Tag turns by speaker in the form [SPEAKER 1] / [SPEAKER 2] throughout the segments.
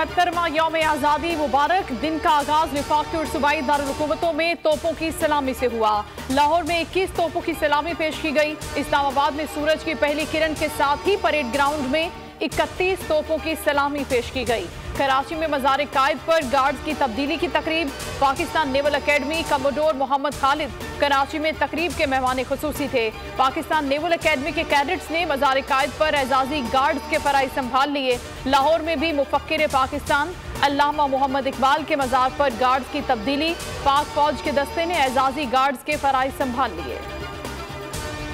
[SPEAKER 1] 76वां यौम आज़ादी मुबारक। दिन का आगाज लिफाक और सूबाई दारुल-हुकूमतों में तोपों की सलामी से हुआ। लाहौर में 21 तोपों की सलामी पेश की गई। इस्लामाबाद में सूरज की पहली किरण के साथ ही परेड ग्राउंड में 31 तोपों की सलामी पेश की गई। कराची में मज़ार कायद पर गार्ड्स की तब्दीली की तकरीब। Pakistan naval academy commodore Mohammad Khalid Karachi में तकरीब के मेहमान खुसूसी थे। पाकिस्तान नेवल अकेडमी के कैडेट्स ने मज़ार कायद पर एजाजी गार्ड्स के फराइज संभाल लिए। लाहौर में भी मुफक्किर पाकिस्तान अल्लामा मोहम्मद इकबाल के मज़ार पर गार्ड्स की तब्दीली। पाक फौज के दस्ते ने एजाजी गार्ड्स के फराइज संभाल लिए।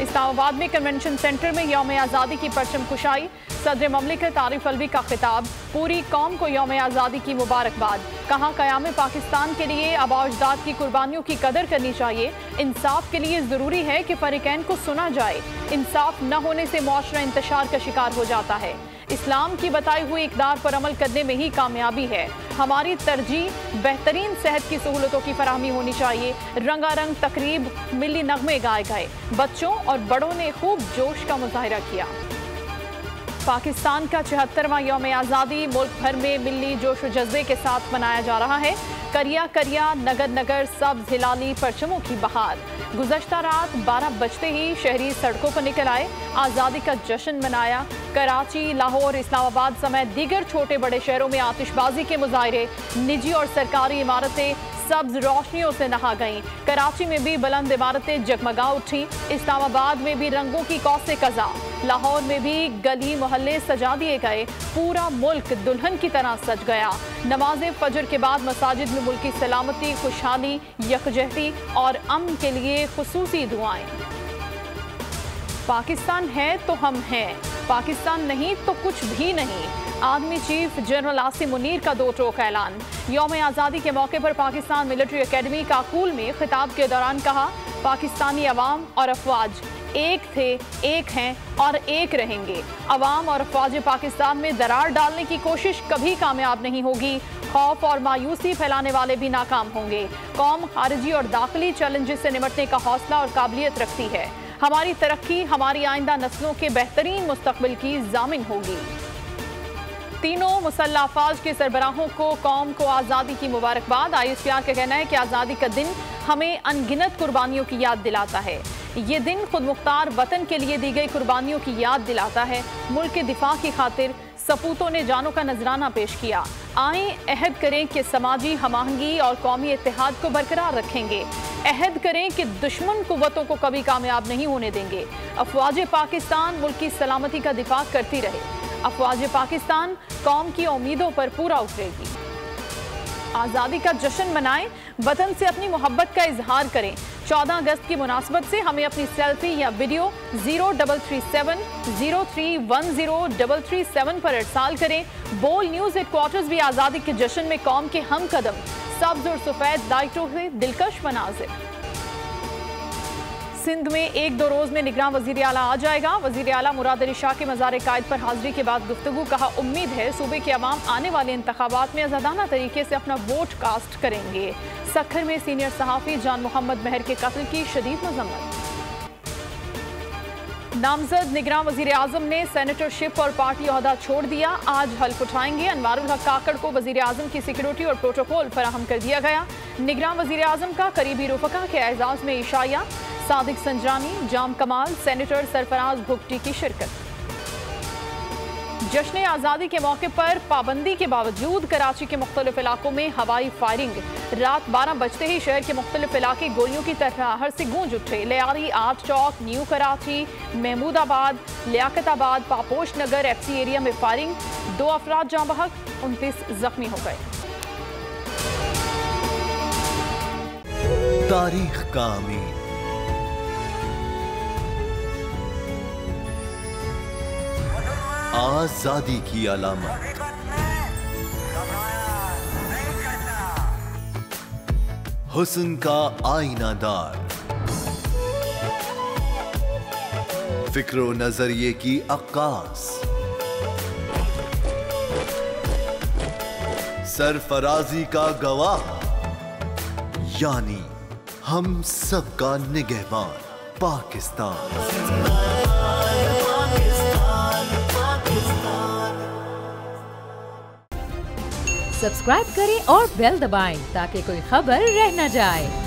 [SPEAKER 1] इस्लामाबाद में कन्वेंशन सेंटर में यौम आज़ादी की परचम कुशाई। सदर ममलिकत आरिफ अलवी का खिताब। पूरी कौम को यौम आज़ादी की मुबारकबाद। कहा क़याम पाकिस्तान के लिए आबा अजदाद की कुर्बानियों की कदर करनी चाहिए। इंसाफ के लिए ज़रूरी है कि फ़रीक़ैन को सुना जाए। इंसाफ न होने से मुआशरा इंतशार का शिकार हो जाता है। इस्लाम की बताई हुई इक़दार पर अमल करने में ही कामयाबी है। हमारी तरजीह बेहतरीन सेहत की सहूलतों की फराहमी होनी चाहिए। रंगारंग तकरीब, मिली नगमे गाए गए। बच्चों और बड़ों ने खूब जोश का मुजाहिरा किया। पाकिस्तान का 76वां यौम आज़ादी मुल्क भर में मिली जोश व जज्बे के साथ मनाया जा रहा है। करिया करिया नगर नगर सब्ज़ हिलाली परचमों की बहार। गुज़श्ता रात 12 बजते ही शहरी सड़कों पर निकल आए, आज़ादी का जश्न मनाया। कराची, लाहौर, इस्लामाबाद समेत दीगर छोटे बड़े शहरों में आतिशबाजी के मुजाहरे। निजी और सरकारी इमारतें सब्ज रोशनियों से नहा गईं। कराची में भी बुलंद इमारतें जगमगा उठी। इस्लामाबाद में भी रंगों की कौसे कज़ा। लाहौर में भी गली मोहल्ले सजा दिए गए। पूरा मुल्क दुल्हन की तरह सज गया। नमाज फजर के बाद मसाजिद में मुल्की सलामती, खुशहाली, यकजहती और अमन के लिए खुसूसी दुआएं। पाकिस्तान है तो हम हैं, पाकिस्तान नहीं तो कुछ भी नहीं। Army chief general Asim Munir का दो टोक ऐलान। यौम आज़ादी के मौके पर पाकिस्तान मिलिट्री अकेडमी काकूल में खिताब के दौरान कहा, पाकिस्तानी अवाम और अफवाज एक थे, एक हैं और एक रहेंगे। अवाम और अफवाज पाकिस्तान में दरार डालने की कोशिश कभी कामयाब नहीं होगी। खौफ और मायूसी फैलाने वाले भी नाकाम होंगे। कौम खारिजी और दाखिली चैलेंजेस से निपटने का हौसला और काबिलियत रखती है। हमारी तरक्की हमारी आइंदा नस्लों के बेहतरीन मुस्तकबिल की जामिन होगी। तीनों मुसल्लह अफवाज के सरबराहों को कौम को आज़ादी की मुबारकबाद। ISPR का कहना है कि आज़ादी का दिन हमें अनगिनत कुर्बानियों की याद दिलाता है। ये दिन खुद मुख्तार वतन के लिए दी गई कुर्बानियों की याद दिलाता है। मुल्क के दिफा की खातिर सपूतों ने जानों का नजराना पेश किया। आए अहद करें कि समाजी हमाहंगी और कौमी इत्तेहाद को बरकरार रखेंगे। अहद करें कि दुश्मन कुव्वतों को कभी कामयाब नहीं होने देंगे। अफवाज पाकिस्तान मुल्क की सलामती का दिफा करती रहे। अफवाज पाकिस्तान कौम की उम्मीदों पर पूरा उतरेगी। आज़ादी का जश्न मनाएं, वतन से अपनी मोहब्बत का इजहार करें। 14 अगस्त की मुनासबत से हमें अपनी सेल्फी या वीडियो 0337 0310 पर इरसाल करें। बोल न्यूज़ हेडक्वार्टर्स भी आज़ादी के जश्न में कौम के हम कदम सब्ज और सफ़ेद लाइटों से दिलकश मनाज़िर। सिंध में 1-2 रोज में निगरान वजीर आला आ जाएगा। वजीर आला मुराद अली शाह के मज़ार कायद पर हाजिरी के बाद गुफ्तगू। कहा, उम्मीद है सूबे के अवाम आने वाले इंतखाबात में आज़ादाना तरीके से अपना वोट कास्ट करेंगे। सखर में सीनियर सहाफ़ी जान मोहम्मद महर के कत्ल की शदीद मज़म्मत। नामजद निगरान वजीर आजम ने सेनेटरशिप और पार्टी ओहदा छोड़ दिया। आज हल्फ उठाएंगे। अनवारुल हक काकड़ को वजीर आजम की सिक्योरिटी और प्रोटोकॉल फराहम कर दिया गया। निगरान वजीर आजम का करीबी रुफका के एजाज में इशाया। सादिक संजरानी, जाम कमाल, सेनेटर सरफराज भुगटी की शिरकत। जश्न आज़ादी के मौके पर पाबंदी के बावजूद कराची के मुख्तलिफ इलाकों में हवाई फायरिंग। रात 12 बजते ही शहर के मुख्तलिफ इलाके गोलियों की तरह से गूंज उठे। लियारी, आर्ट चौक, न्यू कराची, महमूदाबाद, लियाकताबाद, पापोश नगर FC एरिया में फायरिंग। 2 अफराद जाँ बहक, 29 जख्मी हो गए।
[SPEAKER 2] तारीख का अमीर आजादी की अलामत, हुस्न का आईनादार, फिक्रो नजरिए की अक्कास, सरफराजी का गवाह, यानी हम सबका निगहबान पाकिस्तान।
[SPEAKER 3] सब्सक्राइब करें और बेल दबाएं ताकि कोई खबर रह न जाए।